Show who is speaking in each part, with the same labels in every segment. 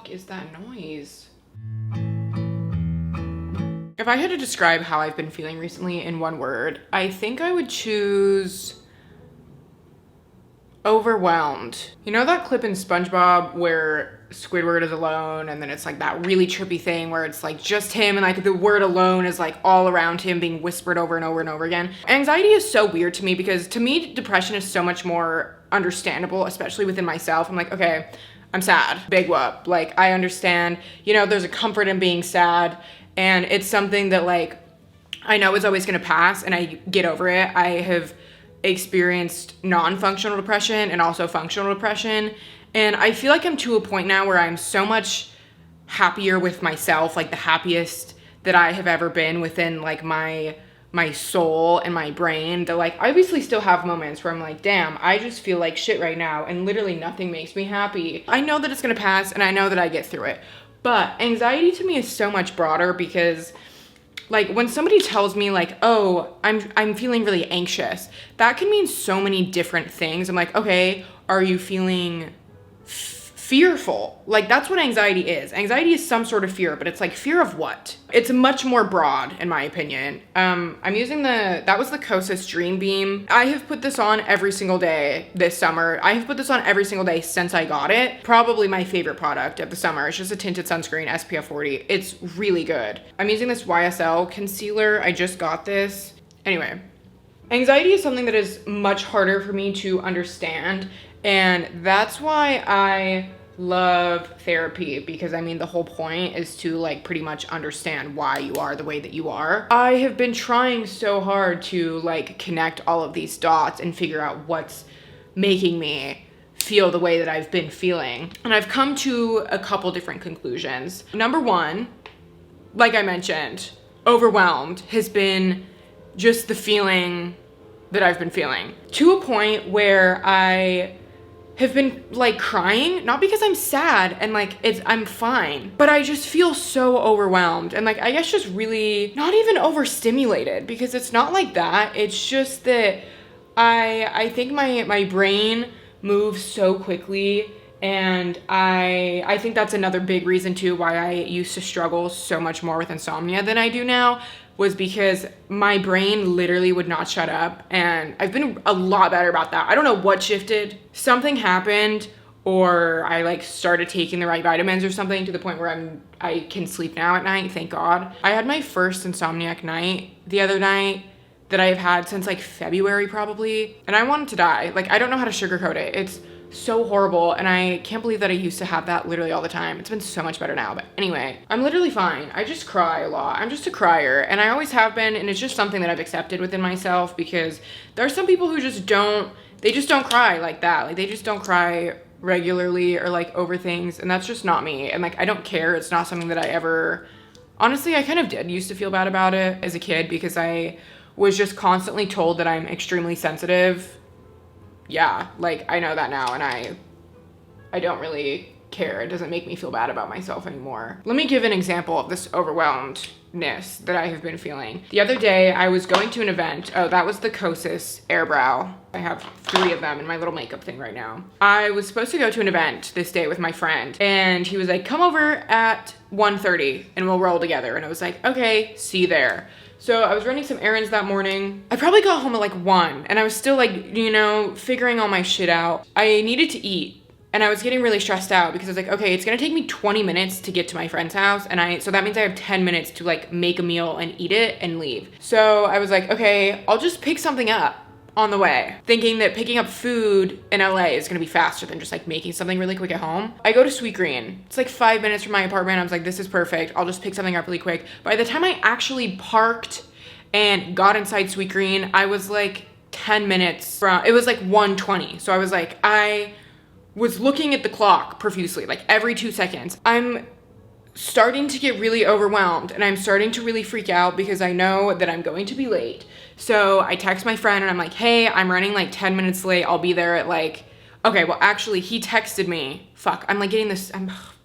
Speaker 1: fuck is that noise? If I had to describe how I've been feeling recently in one word, I think I would choose overwhelmed. You know that clip in SpongeBob where Squidward is alone and then it's like that really trippy thing where it's like just him and like the word alone is like all around him being whispered over and over and over again. Anxiety is so weird to me because to me depression is so much more understandable, especially within myself. I'm like, okay, I'm sad, big whoop. Like I understand, you know, there's a comfort in being sad and it's something that like I know is always gonna pass and I get over it. I have experienced non-functional depression and also functional depression. And I feel like I'm to a point now where I'm so much happier with myself, like the happiest that I have ever been within like my soul and my brain, that like I obviously still have moments where I'm like, damn, I just feel like shit right now and literally nothing makes me happy. I know that it's gonna pass and I know that I get through it. But anxiety to me is so much broader because like when somebody tells me like, oh, I'm feeling really anxious, that can mean so many different things. I'm like, okay, are you feeling fearful? Like that's what anxiety is. Anxiety is some sort of fear, but it's like fear of what? It's much more broad in my opinion. I'm using that was the Kosas Dream Beam. I have put this on every single day this summer. I have put this on every single day since I got it. Probably my favorite product of the summer. It's just a tinted sunscreen, SPF 40. It's really good. I'm using this YSL concealer. I just got this. Anyway, anxiety is something that is much harder for me to understand, and that's why I love therapy, because I mean the whole point is to like pretty much understand why you are the way that you are. I have been trying so hard to like connect all of these dots and figure out what's making me feel the way that I've been feeling. And I've come to a couple different conclusions. Number one, like I mentioned, overwhelmed has been just the feeling that I've been feeling to a point where I have been like crying, not because I'm sad and like I'm fine, but I just feel so overwhelmed and like I guess just really not even overstimulated, because it's not like that. It's just that I think my brain moves so quickly, and I think that's another big reason too why I used to struggle so much more with insomnia than I do now, was because my brain literally would not shut up, and I've been a lot better about that. I don't know what shifted. Something happened, or I like started taking the right vitamins or something to the point where I can sleep now at night, thank God. I had my first insomniac night the other night that I've had since like February probably, and I wanted to die. Like I don't know how to sugarcoat it. It's so horrible, and I can't believe that I used to have that literally all the time. It's been so much better now, but anyway, I'm literally fine. I just cry a lot. I'm just a crier, and I always have been, and it's just something that I've accepted within myself, because there are some people who just don't cry like that. Like they just don't cry regularly or like over things, and that's just not me. And like I don't care. It's not something that I ever, honestly, I kind of did used to feel bad about it as a kid, because I was just constantly told that I'm extremely sensitive. Yeah, like I know that now, and I don't really care. It doesn't make me feel bad about myself anymore. Let me give an example of this overwhelmedness that I have been feeling. The other day I was going to an event. Oh, that was the Kosas Airbrow. I have 3 of them in my little makeup thing right now. I was supposed to go to an event this day with my friend, and he was like, come over at 1:30 and we'll roll together. And I was like, okay, see you there. So I was running some errands that morning. I probably got home at like 1, and I was still like, you know, figuring all my shit out. I needed to eat, and I was getting really stressed out because I was like, okay, it's gonna take me 20 minutes to get to my friend's house, and so that means I have 10 minutes to like make a meal and eat it and leave. So I was like, okay, I'll just pick something up on the way, thinking that picking up food in LA is gonna be faster than just like making something really quick at home. I go to Sweet Green. It's like 5 minutes from my apartment. I was like, this is perfect. I'll just pick something up really quick. By the time I actually parked and got inside Sweet Green, I was like 10 minutes from, it was like 1:20. So I was like, I was looking at the clock profusely, like every 2 seconds. I'm starting to get really overwhelmed, and I'm starting to really freak out because I know that I'm going to be late. So I text my friend and I'm like, hey, I'm running like 10 minutes late. I'll be there at like Okay, well, actually, he texted me. Fuck, I'm like getting this,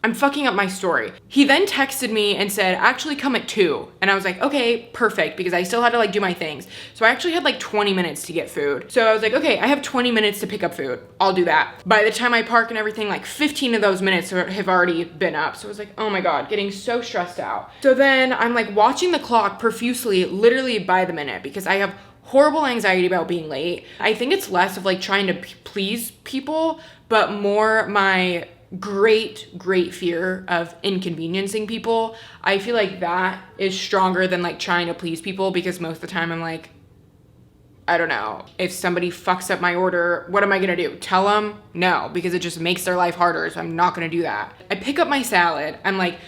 Speaker 1: I'm fucking up my story. He then texted me and said, actually come at 2. And I was like, okay, perfect, because I still had to like do my things. So I actually had like 20 minutes to get food. So I was like, okay, I have 20 minutes to pick up food. I'll do that. By the time I park and everything, like 15 of those minutes have already been up. So I was like, oh my God, getting so stressed out. So then I'm like watching the clock profusely, literally by the minute, because I have horrible anxiety about being late. I think it's less of like trying to please people, but more my great fear of inconveniencing people. I feel like that is stronger than like trying to please people, because most of the time I'm like, I don't know, if somebody fucks up my order, what am I gonna do? Tell them? No, because it just makes their life harder, so I'm not gonna do that. I pick up my salad, I'm like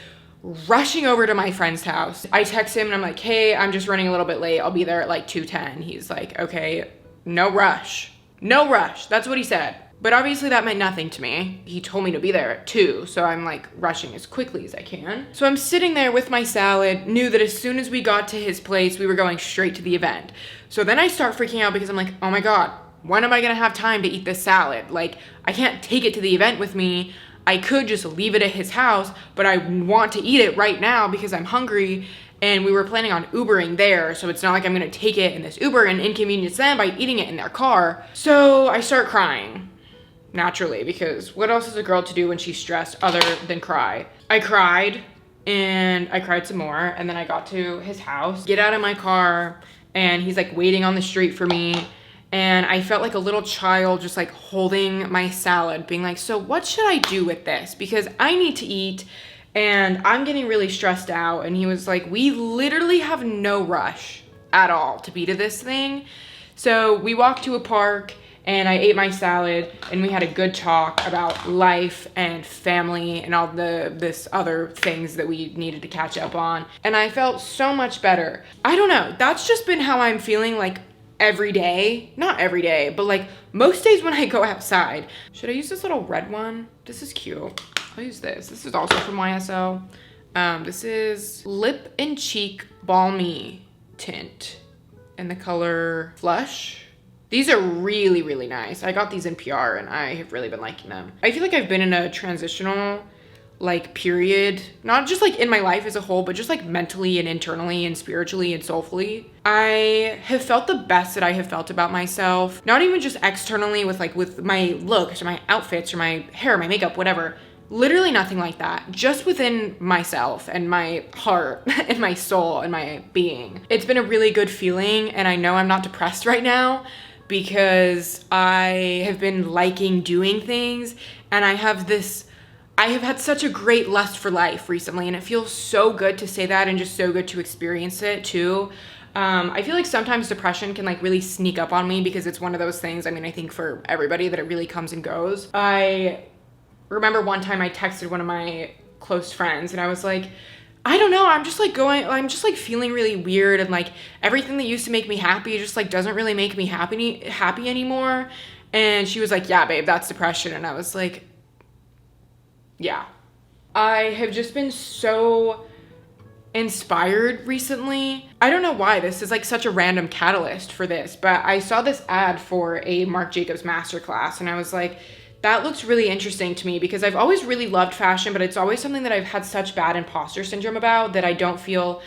Speaker 1: rushing over to my friend's house. I text him and I'm like, hey, I'm just running a little bit late, I'll be there at like 2:10. He's like, okay, no rush. No rush, that's what he said. But obviously that meant nothing to me. He told me to be there at 2, so I'm like rushing as quickly as I can. So I'm sitting there with my salad, knew that as soon as we got to his place, we were going straight to the event. So then I start freaking out because I'm like, oh my God, when am I gonna have time to eat this salad? Like, I can't take it to the event with me. I could just leave it at his house, but I want to eat it right now because I'm hungry. And we were planning on Ubering there, so it's not like I'm gonna take it in this Uber and inconvenience them by eating it in their car. So I start crying. Naturally, because what else is a girl to do when she's stressed other than cry? I cried, and I cried some more, and then I got to his house, get out of my car, and he's like waiting on the street for me, and I felt like a little child just like holding my salad, being like, so what should I do with this? Because I need to eat, and I'm getting really stressed out. And he was like, we literally have no rush at all to be to this thing. So we walked to a park, and I ate my salad, and we had a good talk about life and family and all this other things that we needed to catch up on. And I felt so much better. I don't know, that's just been how I'm feeling like every day. Not every day, but like most days when I go outside. Should I use this little red one? This is cute. I'll use this. This is also from YSL. This is Lip and Cheek Balmy Tint in the color Flush. These are really, really nice. I got these in PR and I have really been liking them. I feel like I've been in a transitional like period, not just like in my life as a whole, but just like mentally and internally and spiritually and soulfully. I have felt the best that I have felt about myself, not even just externally with my looks or my outfits or my hair, my makeup, whatever. Literally nothing like that. Just within myself and my heart and my soul and my being. It's been a really good feeling, and I know I'm not depressed right now, because I have been liking doing things, and I have had such a great lust for life recently, and it feels so good to say that and just so good to experience it too. I feel like sometimes depression can like really sneak up on me, because it's one of those things, I mean, I think for everybody, that it really comes and goes. I remember one time I texted one of my close friends and I was like, I don't know, I'm just like feeling really weird, and like everything that used to make me happy just like doesn't really make me happy anymore. And she was like, yeah, babe, that's depression. And I was like, yeah. I have just been so inspired recently. I don't know why this is like such a random catalyst for this, but I saw this ad for a Marc Jacobs masterclass, and I was like, that looks really interesting to me, because I've always really loved fashion, but it's always something that I've had such bad imposter syndrome about, that I don't feel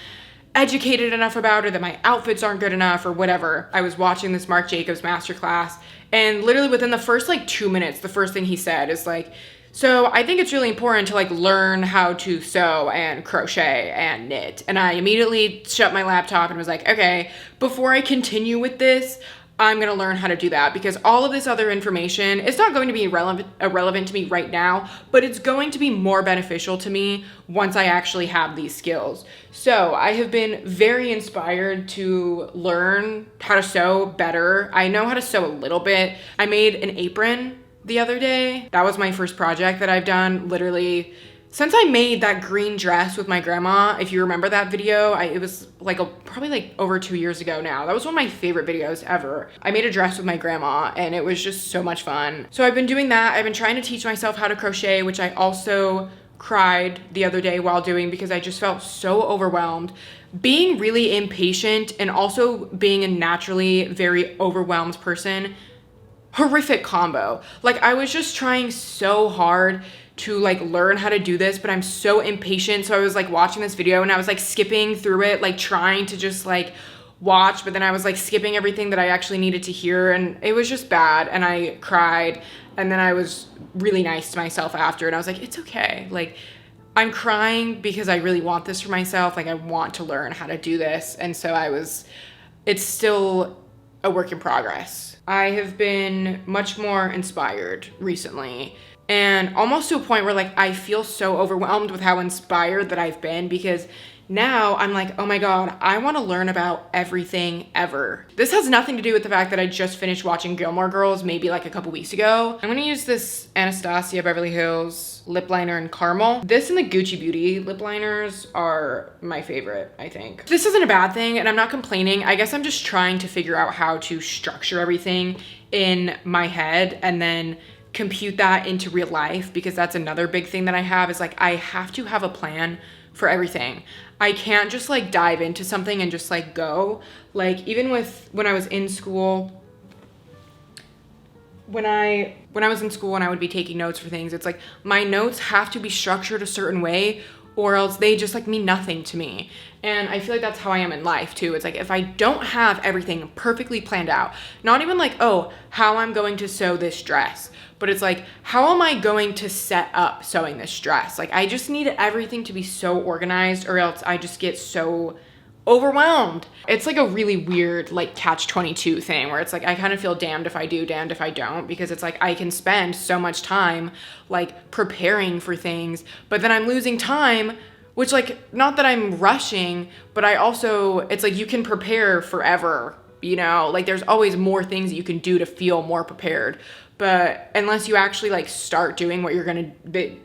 Speaker 1: educated enough about, or that my outfits aren't good enough or whatever. I was watching this Marc Jacobs masterclass, and literally within the first like 2 minutes, the first thing he said is like, so I think it's really important to like learn how to sew and crochet and knit. And I immediately shut my laptop and was like, okay, before I continue with this, I'm gonna learn how to do that, because all of this other information, it's not going to be irrelevant to me right now, but it's going to be more beneficial to me once I actually have these skills. So I have been very inspired to learn how to sew better. I know how to sew a little bit. I made an apron the other day. That was my first project that I've done literally since I made that green dress with my grandma. If you remember that video, it was like probably like over 2 years ago now. That was one of my favorite videos ever. I made a dress with my grandma, and it was just so much fun. So I've been doing that. I've been trying to teach myself how to crochet, which I also cried the other day while doing, because I just felt so overwhelmed. Being really impatient and also being a naturally very overwhelmed person, horrific combo. Like, I was just trying so hard to like learn how to do this, but I'm so impatient. So I was like watching this video and I was like skipping through it, like trying to just like watch, but then I was like skipping everything that I actually needed to hear, and it was just bad, and I cried, and then I was really nice to myself after, and I was like, it's okay. Like, I'm crying because I really want this for myself. Like, I want to learn how to do this. And so it's still a work in progress. I have been much more inspired recently, and almost to a point where like I feel so overwhelmed with how inspired that I've been, because now I'm like, oh my God, I want to learn about everything ever. This has nothing to do with the fact that I just finished watching Gilmore Girls maybe like a couple weeks ago. I'm gonna use this Anastasia Beverly Hills lip liner in caramel. This and the Gucci Beauty lip liners are my favorite, I think. This isn't a bad thing, and I'm not complaining. I guess I'm just trying to figure out how to structure everything in my head and then compute that into real life, because that's another big thing that I have, is like I have to have a plan for everything. I can't just like dive into something and just like go. Like, even with when I was in school, when I was in school and I would be taking notes for things, it's like my notes have to be structured a certain way, or else they just like mean nothing to me. And I feel like that's how I am in life too. It's like, if I don't have everything perfectly planned out, not even like, oh, how I'm going to sew this dress, but it's like, how am I going to set up sewing this dress? Like, I just need everything to be so organized, or else I just get so overwhelmed. It's like a really weird like catch-22 thing, where it's like I kind of feel damned if I do, damned if I don't, because it's like I can spend so much time like preparing for things, but then I'm losing time, which, like, not that I'm rushing, but I also, it's like you can prepare forever, you know? Like, there's always more things that you can do to feel more prepared. But unless you actually like start doing what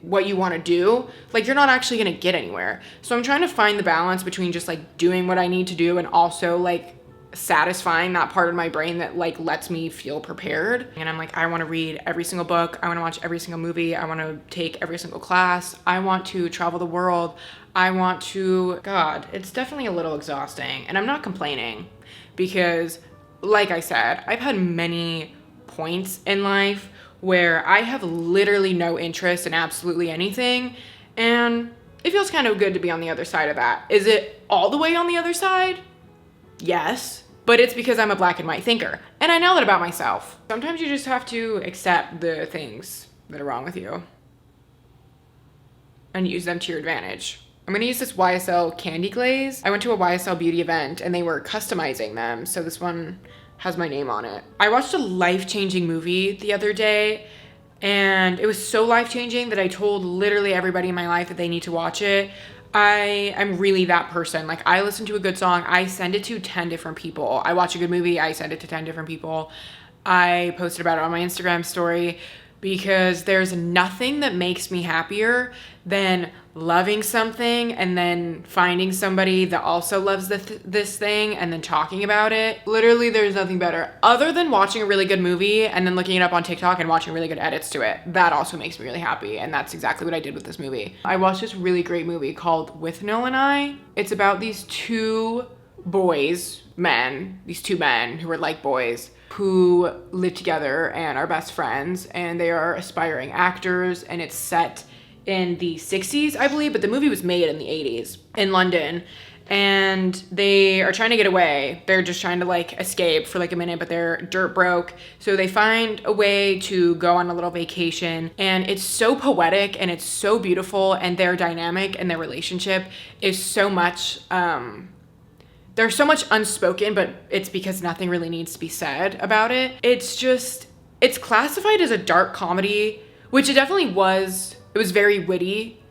Speaker 1: what you want to do, like, you're not actually going to get anywhere. So I'm trying to find the balance between just like doing what I need to do and also like satisfying that part of my brain that like lets me feel prepared. And I'm like, I want to read every single book. I want to watch every single movie. I want to take every single class. I want to travel the world. I want to, God, it's definitely a little exhausting, and I'm not complaining, because like I said, I've had many points in life where I have literally no interest in absolutely anything, and it feels kind of good to be on the other side of that. Is it all the way on the other side? Yes, but it's because I'm a black and white thinker, and I know that about myself. Sometimes you just have to accept the things that are wrong with you and use them to your advantage. I'm gonna use this YSL candy glaze. I went to a YSL beauty event and they were customizing them, so this one has my name on it. I watched a life-changing movie the other day, and it was so life-changing that I told literally everybody in my life that they need to watch it. I am really that person. Like, I listen to a good song, I send it to 10 different people. I watch a good movie, I send it to 10 different people. I posted about it on my Instagram story, because there's nothing that makes me happier than loving something and then finding somebody that also loves this thing and then talking about it. Literally, there's nothing better other than watching a really good movie and then looking it up on TikTok and watching really good edits to it. That also makes me really happy, and that's exactly what I did with this movie. I watched this really great movie called With Noel and I. It's about these two men who are like boys, who live together and are best friends, and they are aspiring actors, and it's set in the 60s, I believe, but the movie was made in the 80s in London, and they are trying to get away. They're just trying to like escape for like a minute, but they're dirt broke, so they find a way to go on a little vacation, and it's so poetic and it's so beautiful, and their dynamic and their relationship is so much there's so much unspoken, but it's because nothing really needs to be said about it. It's classified as a dark comedy, which it definitely was. It was very witty,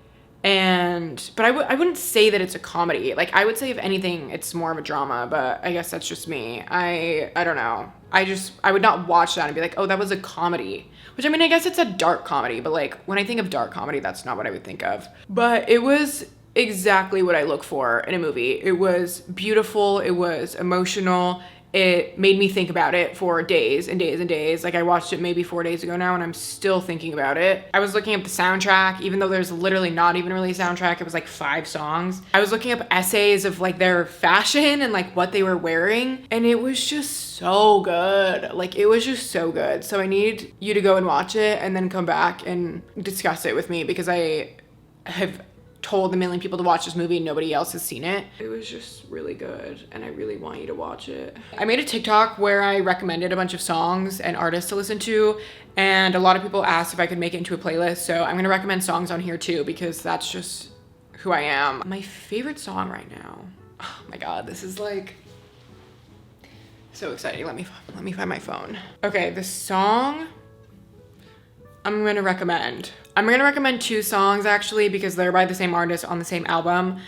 Speaker 1: but I wouldn't say that it's a comedy. Like, I would say if anything, it's more of a drama, but I guess that's just me. I don't know. I would not watch that and be like, oh, that was a comedy. Which, I mean, I guess it's a dark comedy, but like, when I think of dark comedy, that's not what I would think of. But it was exactly what I look for in a movie. It was beautiful, it was emotional, it made me think about it for days and days and days. Like I watched it maybe 4 days ago now and I'm still thinking about it. I was looking up the soundtrack, even though there's literally not even really a soundtrack. It was like 5 songs. I was looking up essays of like their fashion and like what they were wearing. And it was just so good. Like it was just so good. So I need you to go and watch it and then come back and discuss it with me, because I have told a million people to watch this movie and nobody else has seen it. It was just really good and I really want you to watch it. I made a TikTok where I recommended a bunch of songs and artists to listen to, and a lot of people asked if I could make it into a playlist. So I'm gonna recommend songs on here too, because that's just who I am. My favorite song right now. Oh my God, this is like so exciting. Let me find my phone. Okay, the song I'm gonna recommend 2 songs actually, because they're by the same artist on the same album.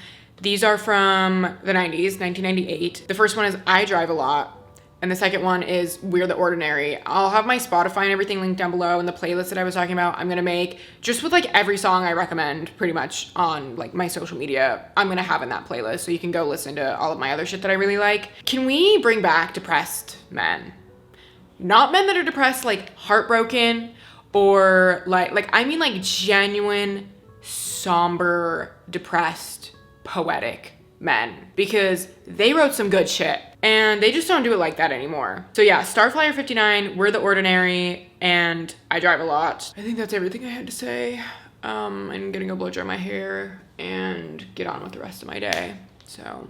Speaker 1: These are from the 90s, 1998. The first one is I Drive a Lot, and the second one is We're the Ordinary. I'll have my Spotify and everything linked down below, and the playlist that I was talking about I'm gonna make just with like every song I recommend pretty much on like my social media. I'm gonna have in that playlist, so you can go listen to all of my other shit that I really like. Can we bring back depressed men? Not men that are depressed, like heartbroken, or like I mean like genuine, somber, depressed, poetic men, because they wrote some good shit and they just don't do it like that anymore. So yeah, Starflyer 59, We're the Ordinary, and I Drive a Lot. I think that's everything I had to say. I'm gonna go blow dry my hair and get on with the rest of my day. So